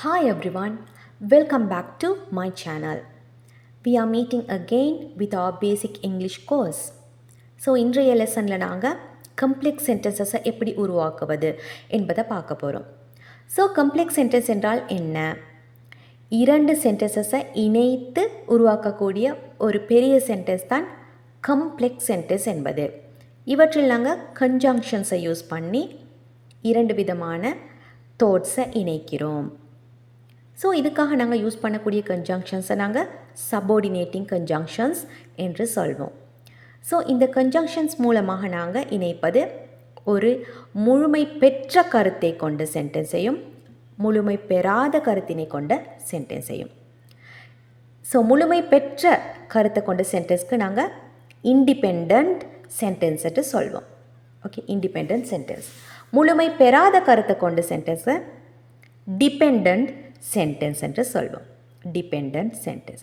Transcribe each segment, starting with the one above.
Hi everyone, welcome back to my channel. We are meeting again with our basic English course. So இன்றைய லெசனில் நாங்கள் complex சென்டென்சஸை எப்படி உருவாக்குவது என்பதை பார்க்க போகிறோம். ஸோ கம்ப்ளெக்ஸ் சென்டென்ஸ் என்றால் என்ன? இரண்டு சென்டென்சஸை இணைத்து உருவாக்கக்கூடிய ஒரு பெரிய சென்டென்ஸ் தான் கம்ப்ளெக்ஸ் சென்டென்ஸ் என்பது. இவற்றில் நாங்கள் கன்ஜங்ஷன்ஸை யூஸ் பண்ணி இரண்டு விதமான தாட்ஸை இணைக்கிறோம். ஸோ இதுக்காக நாங்கள் யூஸ் பண்ணக்கூடிய கன்ஜங்ஷன்ஸை நாங்கள் சப்பார்டினேட்டிங் கன்ஜங்ஷன்ஸ் என்று சொல்வோம். ஸோ இந்த கன்ஜங்ஷன்ஸ் மூலமாக நாங்கள் இணைப்பது ஒரு முழுமை பெற்ற கருத்தை கொண்ட சென்டென்ஸையும் முழுமை பெறாத கருத்தினை கொண்ட சென்டென்ஸையும். ஸோ முழுமை பெற்ற கருத்தை கொண்ட சென்டென்ஸ்க்கு நாங்கள் இண்டிபெண்ட் சென்டென்ஸ் என்று சொல்வோம். Okay, independent sentence. முழுமை பெறாத கருத்தை கொண்ட சென்டென்ஸை டிபெண்ட் சென்டென்ஸ் என்று சொல்வோம். Depend sentence.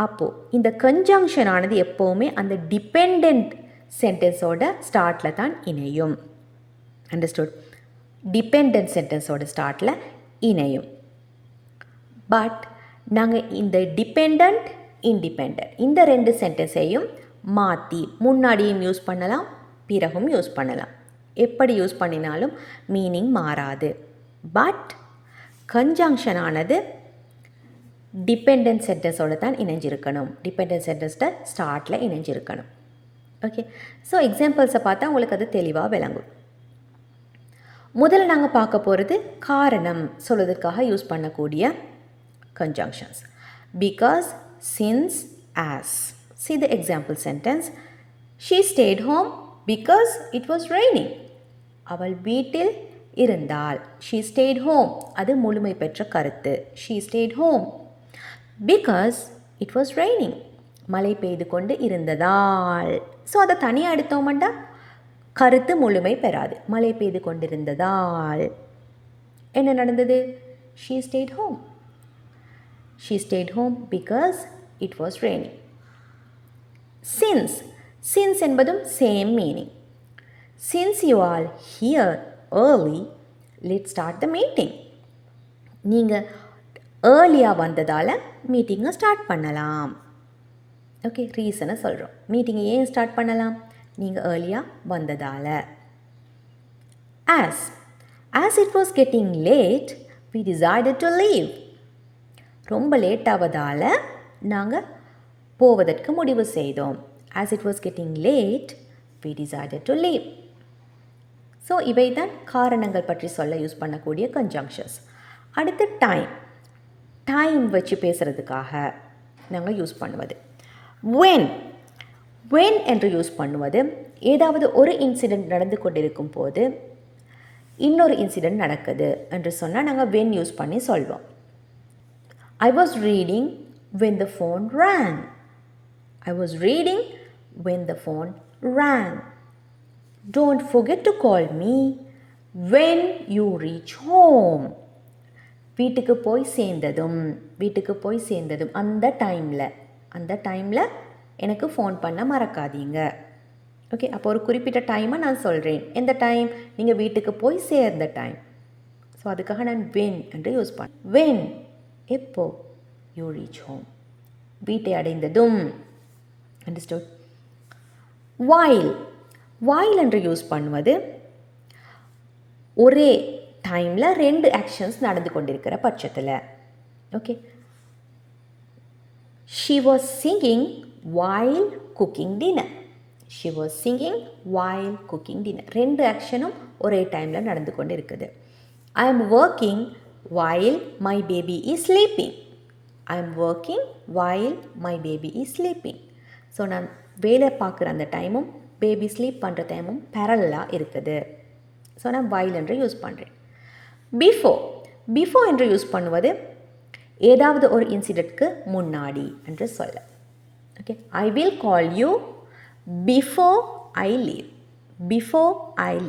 அப்போது இந்த கன்ஜங்ஷன் ஆனது எப்போவுமே அந்த டிபெண்ட் சென்டென்ஸோட ஸ்டார்ட்டில் தான் இணையும். அண்டர்ஸ்டுட்? டிபெண்ட் சென்டென்ஸோட ஸ்டார்ட்டில் இணையும். பட் நாங்கள் இந்த டிபெண்ட் இண்டிபெண்ட் இந்த ரெண்டு சென்டென்ஸையும் மாற்றி முன்னாடியும் யூஸ் பண்ணலாம், பிறகும் யூஸ் பண்ணலாம். எப்படி யூஸ் பண்ணினாலும் மீனிங் மாறாது. பட் கன்ஜங்ஷன் ஆனது டிபெண்ட் சென்டென்ஸோடு தான் இணைஞ்சிருக்கணும். டிபெண்ட் சென்டென்ஸை ஸ்டார்ட்டில் இணைஞ்சிருக்கணும். ஓகே, ஸோ எக்ஸாம்பிள்ஸை பார்த்தா உங்களுக்கு அது தெளிவாக விளங்கும். முதல்ல நாங்கள் பார்க்க போகிறது காரணம் சொல்வதற்காக யூஸ் பண்ணக்கூடிய conjunctions. Because, since, as. See the example sentence. She stayed home because it was raining. அவள் வீட்டில் இருந்தாள். She stayed home. அது முழுமை பெற்ற கருத்து. She stayed home because it was raining. மழை பெய்து கொண்டு இருந்ததால். ஸோ அதை தனியாக எடுத்தோம்னா கருத்து முழுமை பெறாது. மழை பெய்து கொண்டிருந்ததால் என்ன நடந்தது? She stayed home. She stayed home because it was raining. Since. Since என்பதும் same meaning. Since you are here early, let's start the meeting. நீங்கள் ஏர்லியாக வந்ததால் மீட்டிங்கை ஸ்டார்ட் பண்ணலாம். ஓகே, ரீசனை சொல்கிறோம். மீட்டிங்கை ஏன் ஸ்டார்ட் பண்ணலாம்? நீங்கள் ஏர்லியாக வந்ததால். As it was getting late, we decided to leave. ரொம்ப லேட் ஆவதால் நாங்கள் போவதற்கு முடிவு செய்தோம். As it was getting late, we decided to leave. So இவை தான் காரணங்கள் பற்றி சொல்ல யூஸ் பண்ணக்கூடிய கன்ஜங்ஷன்ஸ். அடுத்து டைம். டைம் வச்சு பேசுகிறதுக்காக நாங்கள் யூஸ் பண்ணுவது when என்று யூஸ் பண்ணுவது ஏதாவது ஒரு இன்சிடெண்ட் நடந்து கொண்டிருக்கும் போது இன்னொரு இன்சிடெண்ட் நடக்குது என்று சொன்னால் நாங்கள் when யூஸ் பண்ணி சொல்வோம். I was reading when the phone rang. I was reading when the phone rang. Don't forget to call me when you reach home. வீட்டுக்கு போய் சேர்ந்ததும் அந்த டைமில் எனக்கு ஃபோன் பண்ண மறக்காதீங்க. ஓகே, அப்போ ஒரு குறிப்பிட்ட டைமை நான் சொல்கிறேன். எந்த டைம்? நீங்கள் வீட்டுக்கு போய் சேர்ந்த டைம். ஸோ அதுக்காக நான் when என்று யூஸ் பண்ணேன். when எப்போ? you reach home, வீட்டை அடைந்ததும். அண்டர்ஸ்டுட்? while என்று யூஸ் பண்ணுவது ஒரே டைமில் ரெண்டு ஆக்ஷன்ஸ் நடந்து கொண்டிருக்கிற பட்சத்தில். Okay, she was singing while cooking dinner. she was singing while cooking dinner. ரெண்டு ஆக்ஷனும் ஒரே டைமில் நடந்து கொண்டு இருக்குது. I am working while my baby is sleeping. I am working while my baby is sleeping. So நான் வேலை பார்க்குற அந்த டைமும் பேபி ஸ்லீப் பண்ணுற டைமும் பேரலாக இருக்குது. ஸோ நான் while என்று யூஸ் பண்ணுறேன். பிஃபோர் என்று யூஸ் பண்ணுவது ஏதாவது ஒரு இன்சிடெண்ட்க்கு முன்னாடி என்று சொல்ல. Okay, I will call you before I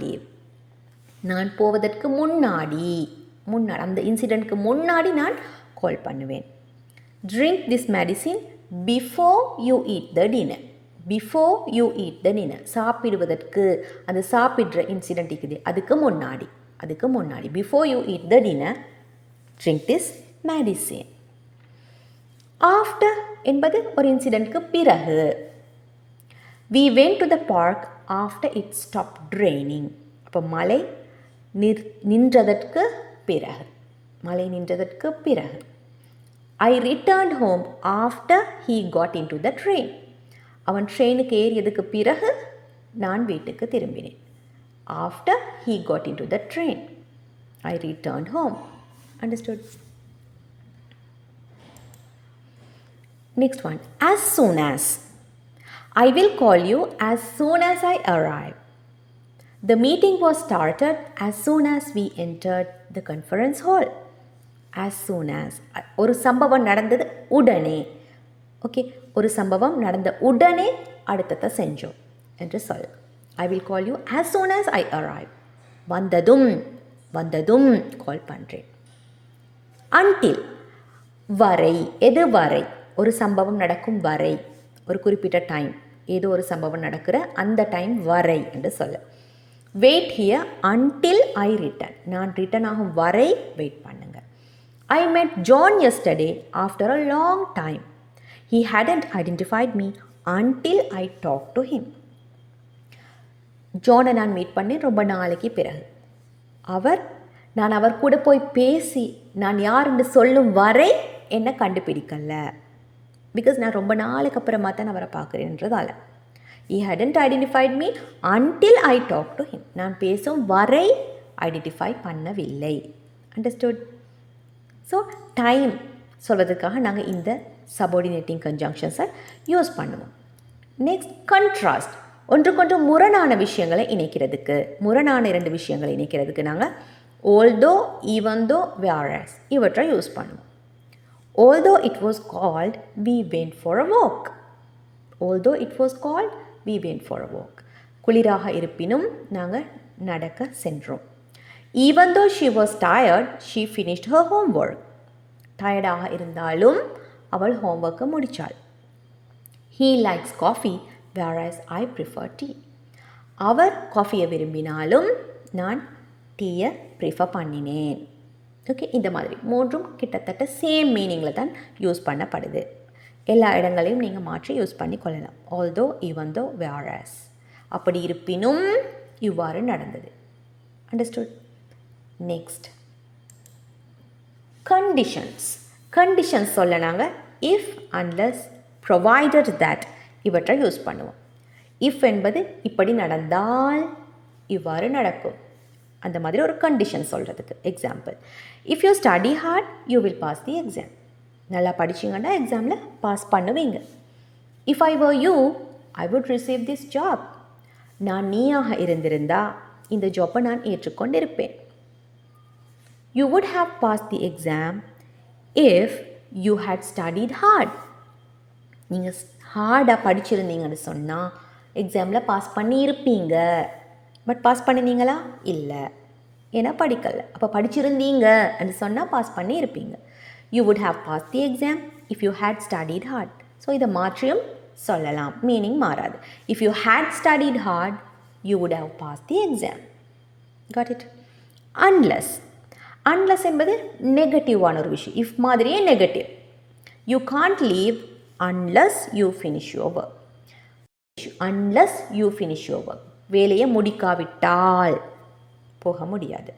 leave. நான் போவதற்கு முன்னாடி அந்த இன்சிடெண்ட்க்கு முன்னாடி நான் கால் பண்ணுவேன். Drink this medicine before you eat the dinner. சாப்பிடுவதற்கு அந்த சாப்பிட்ற இன்சிடெண்ட் இருக்குது அதுக்கு முன்னாடி before you eat the dinner drink this medicine. After என்பது ஒரு இன்சிடென்ட்க்கு பிறகு. We went to the park after it stopped raining. அப்போ மழை நின்றதற்கு பிறகு. மழை நின்றதற்கு பிறகு. I returned home after he got into the train. அவன் ட்ரெயினுக்கு ஏறியதுக்கு பிறகு நான் வீட்டுக்கு திரும்பினேன். After he got into the train, I returned home. Understood? Next one. As soon as. I will call you as soon as I arrive. The meeting was started as soon as we entered the conference hall. As soon as. ஒரு சம்பவம் நடந்தது உடனே. Okay, ஒரு சம்பவம் நடந்த உடனே அடுத்ததை செஞ்சோம் என்று சொல். I will call you as soon as I arrive. வந்ததும் கால் பண்ணுறேன். Until. வரை. எது வரை? ஒரு சம்பவம் நடக்கும் வரை. ஒரு குறிப்பிட்ட டைம், ஏதோ ஒரு சம்பவம் நடக்கிற அந்த டைம் வரை என்று சொல்ல. Wait here until I return. நான் ரிட்டர்ன் ஆகும் வரை வெயிட் பண்ணுங்க. ஐ met John yesterday after a long time. He hadn't identified me until I talked to him. ஜானை நான் மீட் பண்ணேன் ரொம்ப நாளைக்கு பிறகு. நான் அவர் கூட போய் பேசி நான் யார் என்று சொல்லும் வரை என்னை கண்டுபிடிக்கல. பிகாஸ் நான் ரொம்ப நாளைக்கு அப்புறமா தான் அவரை பார்க்குறேன்றதால. He hadn't identified me until I talked to him. நான் பேசும் வரை ஐடென்டிஃபை பண்ணவில்லை. அண்டர்ஸ்டுட்? ஸோ டைம் சொல்வதற்காக நாங்கள் இந்த சபார்டினேட்டிங் கன்ஜங்ஷன்ஸை யூஸ் பண்ணுவோம். Next, contrast. ஒன்றுக்கொன்று முரணான விஷயங்களை இணைக்கிறதுக்கு, முரணான இரண்டு விஷயங்களை இணைக்கிறதுக்கு நாங்கள் although, even though, whereas இவற்றை யூஸ் பண்ணுவோம். Although it was called, we went for a walk. Although it was called, we went for a walk. குளிராக இருப்பினும் நாங்கள் நடக்க சென்றோம். Even though she was tired, she finished her homework. டயர்டாக இருந்தாலும் அவள் ஹோம்ஒர்க்கை முடித்தாள். He likes coffee, whereas I prefer tea. அவர் காஃபியை விரும்பினாலும் நான் டீயை ப்ரிஃபர் பண்ணினேன். ஓகே, இந்த மாதிரி மூன்றும் கிட்டத்தட்ட சேம் மீனிங்கில் தான் யூஸ் பண்ணப்படுது. எல்லா இடங்களையும் நீங்கள் மாற்றி யூஸ் பண்ணி கொள்ளலாம். Although, even though, various. அப்படி இருப்பினும் இவ்வாறு நடந்தது. அண்டர்ஸ்டுட்? நெக்ஸ்ட், கண்டிஷன்ஸ் சொல்ல நாங்கள் இஃப், அன்லெஸ், ப்ரொவைடட் தட் இவற்றை யூஸ் பண்ணுவோம். இஃப் என்பது இப்படி நடந்தால் இவ்வாறு நடக்கும், அந்த மாதிரி ஒரு கண்டிஷன் சொல்கிறதுக்கு. Example, if you study hard you will pass the exam. நல்லா படிச்சிங்கன்னா எக்ஸாமில் பாஸ் பண்ணுவீங்க. If I were you I would receive this job. நான் நீயாக இருந்திருந்தா இந்த ஜாப்பை நான் ஏற்றுக்கொண்டிருப்பேன். You would have pass the exam if you had studied hard. நீங்கள் ஹார்டாக படிச்சிருந்தீங்கன்னு சொன்னால் எக்ஸாமில் பாஸ் பண்ணியிருப்பீங்க. பட் பாஸ் பண்ணினீங்களா? இல்லை, ஏன்னா படிக்கலை. அப்போ படிச்சிருந்தீங்க அப்படின்னு சொன்னால் பாஸ் பண்ணி இருப்பீங்க. You would have pass the exam if you had studied heart. So இதை மாற்றியும் சொல்லலாம், மீனிங் மாறாது. If you had studied heart you would have pass the exam. Got it? Unless என்பது நெகட்டிவான ஒரு விஷயம். இஃப் மாதிரியே negative. You can't leave unless you finish your work. Unless you finish your work. வேலையை முடிக்காவிட்டால் போக முடியாது.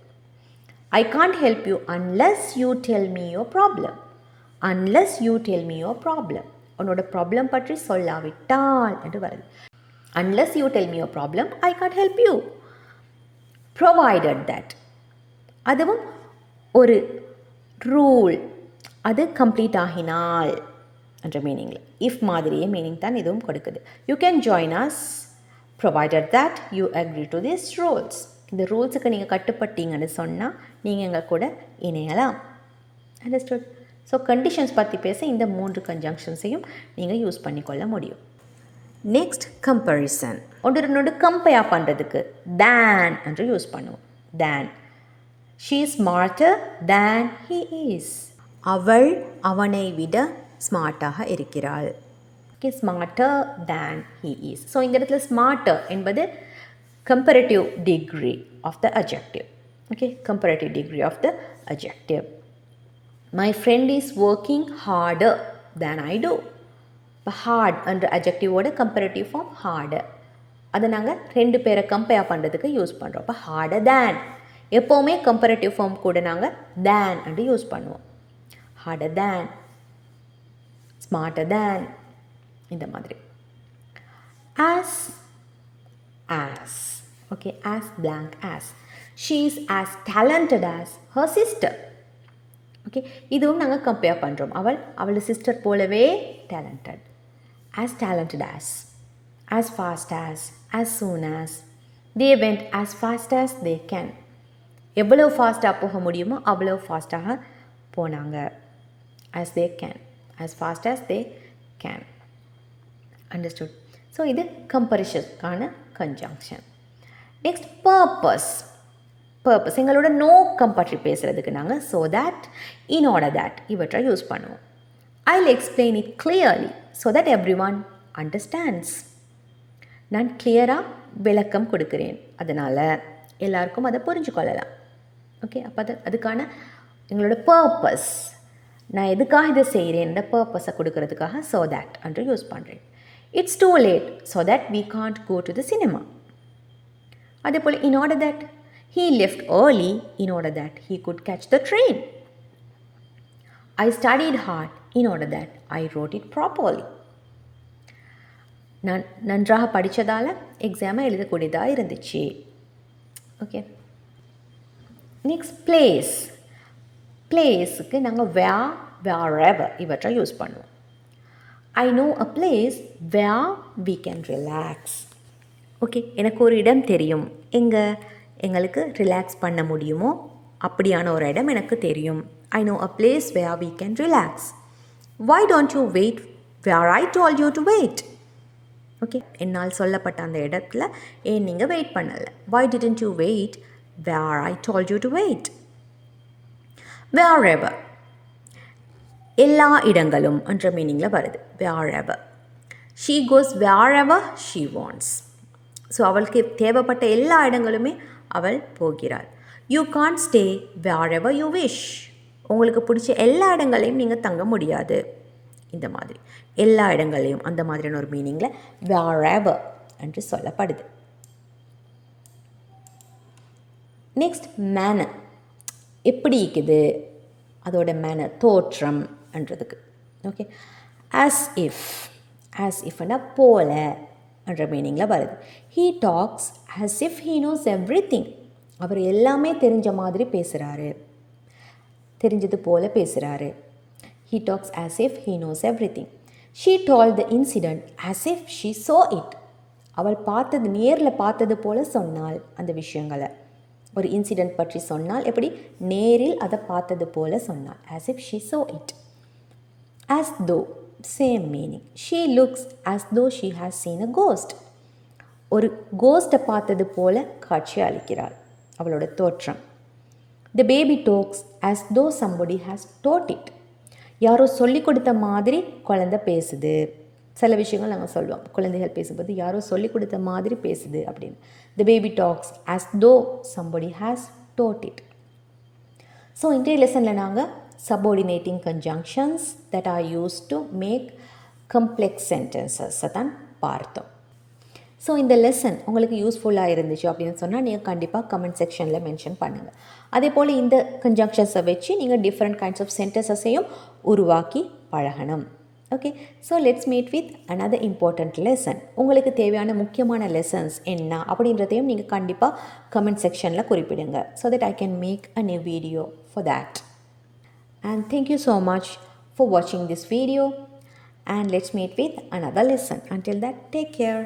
I can't help you unless you tell me your problem. Unless you tell me your problem. உன்னோட problem பற்றி சொல்லாவிட்டால் என்று வருது. Unless you tell me your problem I can't help you. Provided that, அதுவும் ஒரு rule, அது கம்ப்ளீட் ஆகினால் என்ற மீனிங்கில். If மாதிரியே மீனிங் தான் இதுவும் கொடுக்குது. You can join us provided that you agree to these rules. இந்த ரூல்ஸுக்கு நீங்கள் கட்டுப்பட்டீங்கன்னு சொன்னால் நீங்கள் எங்கள் கூட இணையலாம். அண்டர்ஸ்டுட்? ஸோ கண்டிஷன்ஸ் பற்றி பேச இந்த 3 கன்ஜங்ஷன்ஸையும் நீங்கள் யூஸ் பண்ணிக்கொள்ள முடியும். Next, comparison. ஒன்று கம்பேர் பண்ணுறதுக்கு தேன் என்று யூஸ் பண்ணுவோம். Than. She is smarter than he is. அவள் அவனை விட ஸ்மார்ட்டாக இருக்கிறாள். Okay, smarter than he is. So இந்த இடத்துல ஸ்மார்ட்டர் என்பது comparative degree of the adjective. Okay, comparative degree of the adjective. My friend is working harder than I do. இப்போ hard என்ற அஜெக்டிவோட கம்பேரிட்டிவ் ஃபார்ம் ஹார்டர். அதை நாங்கள் ரெண்டு பேரை கம்பேர் பண்ணுறதுக்கு யூஸ் பண்ணுறோம். இப்போ ஹார்டர் தேன், எப்போவுமே கம்பேரிட்டிவ் ஃபார்ம் கூட நாங்கள் தேன் என்று யூஸ் பண்ணுவோம். ஹார்டர் தேன், ஸ்மார்ட்டர் தேன், இந்த மாதிரி. as okay, as blank as, she is as talented as her sister. Okay, இதுவும் நாங்கள் கம்பேர் பண்ணுறோம். அவளோட சிஸ்டர் போலவே talented. as talented as fast as soon as, they went as fast as they can. எவ்வளோ ஃபாஸ்ட்டாக போக முடியுமோ அவ்வளோ ஃபாஸ்ட்டாக போனாங்க. as they can, as fast as they can. understood? So இது கம்பரிஷனுக்கான கன்ஜங்ஷன். நெக்ஸ்ட் பர்பஸ் எங்களோட நோக்கம் பற்றி பேசுகிறதுக்கு நாங்கள் so that, in order that இவற்றை யூஸ் பண்ணுவோம். I'll explain it clearly so that everyone understands. நான் கிளியராக விளக்கம் கொடுக்குறேன், அதனால் எல்லாருக்கும் அதை புரிஞ்சு கொள்ளலாம். ஓகே, அப்போ அதுக்கான எங்களோட பர்பஸ், நான் எதுக்காக இதை செய்கிறேன், இந்த பர்பஸை கொடுக்கறதுக்காக ஸோ தட் என்று யூஸ் பண்ணுறேன். It's too late so that we can't go to the cinema. அதே போல் in order that, he left early in order that he could catch the train. I studied hard in order that I wrote it properly. நான் நன்றாக படித்ததால் எக்ஸாமை எழுதக்கூடியதாக இருந்துச்சு. Okay, next பிளேஸுக்கு நாங்கள் wherever இவற்றை use பண்ணுவோம். I know a place where we can relax. Okay, எனக்கு ஒரு இடம் தெரியும், எங்களுக்கு ரிலாக்ஸ் பண்ண முடியுமோ அப்படியான ஒரு இடம் எனக்கு தெரியும். I know a place where we can relax. Why don't you wait where I told you to wait? Okay, என்னால் சொல்லப்பட்ட அந்த இடத்துல ஏன் நீங்கள் வெயிட் பண்ணலை? Why didn't you wait where I told you to wait? Wherever, எல்லா இடங்களும் என்ற மீனிங்கில் வருது. wherever, she goes wherever she wants. So அவளுக்கு தேவைப்பட்ட எல்லா இடங்களுமே அவள் போகிறாள். You can't stay wherever you wish. உங்களுக்கு பிடிச்ச எல்லா இடங்களையும் நீங்கள் தங்க முடியாது. இந்த மாதிரி எல்லா இடங்களையும் அந்த மாதிரியான ஒரு மீனிங்கில் wherever என்று சொல்லப்படுது. நெக்ஸ்ட் மேனர், எப்படி இருக்குது அதோட மேனர், தோற்றம் என்றதுக்கு. ஓகே, as if போல என்ற மீனிங்கில் வருது. he talks as if he knows everything. அவர் எல்லாமே தெரிஞ்ச மாதிரி பேசுகிறாரு, தெரிஞ்சது போல பேசுகிறாரு. he talks as if he knows everything. she told the incident as if she saw it. அவள் நேரில் பார்த்தது போல சொன்னாள் அந்த விஷயங்களை. ஒரு இன்சிடெண்ட் பற்றி சொன்னால் எப்படி நேரில் அதை பார்த்தது போல சொன்னாள். as if she saw it. as though, same meaning. she looks as though she has seen a ghost. ஒரு கோஸ்ட்டை பார்த்தது போல காட்சி அளிக்கிறாள், அவளோட தோற்றம். the baby talks as though somebody has taught it. யாரோ சொல்லிக் கொடுத்த மாதிரி குழந்தை பேசுது. சில விஷயங்கள் நாங்கள் சொல்லுவோம், குழந்தைகள் பேசும்போது யாரோ சொல்லிக் கொடுத்த மாதிரி பேசுது அப்படின்னு. the baby talks as though somebody has taught it. So இன்றைய லெசனில் நாங்கள் subordinating conjunctions that are used to make complex sentences தான் பார்த்தோம். ஸோ இந்த லெசன் உங்களுக்கு யூஸ்ஃபுல்லாக இருந்துச்சு அப்படின்னு சொன்னால் நீங்கள் கண்டிப்பாக கமெண்ட் செக்ஷனில் மென்ஷன் பண்ணுங்கள். அதே போல் இந்த கன்ஜங்ஷன்ஸை வச்சு நீங்கள் டிஃப்ரெண்ட் கைண்ட்ஸ் ஆஃப் சென்டென்சஸையும் உருவாக்கி பழகணும். Okay, so let's meet with another important lesson. உங்களுக்கு தேவையான முக்கியமான லெசன்ஸ் என்ன அப்படின்றதையும் நீங்கள் கண்டிப்பாக கமெண்ட் செக்ஷனில் குறிப்பிடுங்க. So that I can make a new video for that. And thank you so much for watching this video, and let's meet with another lesson. Until that, take care.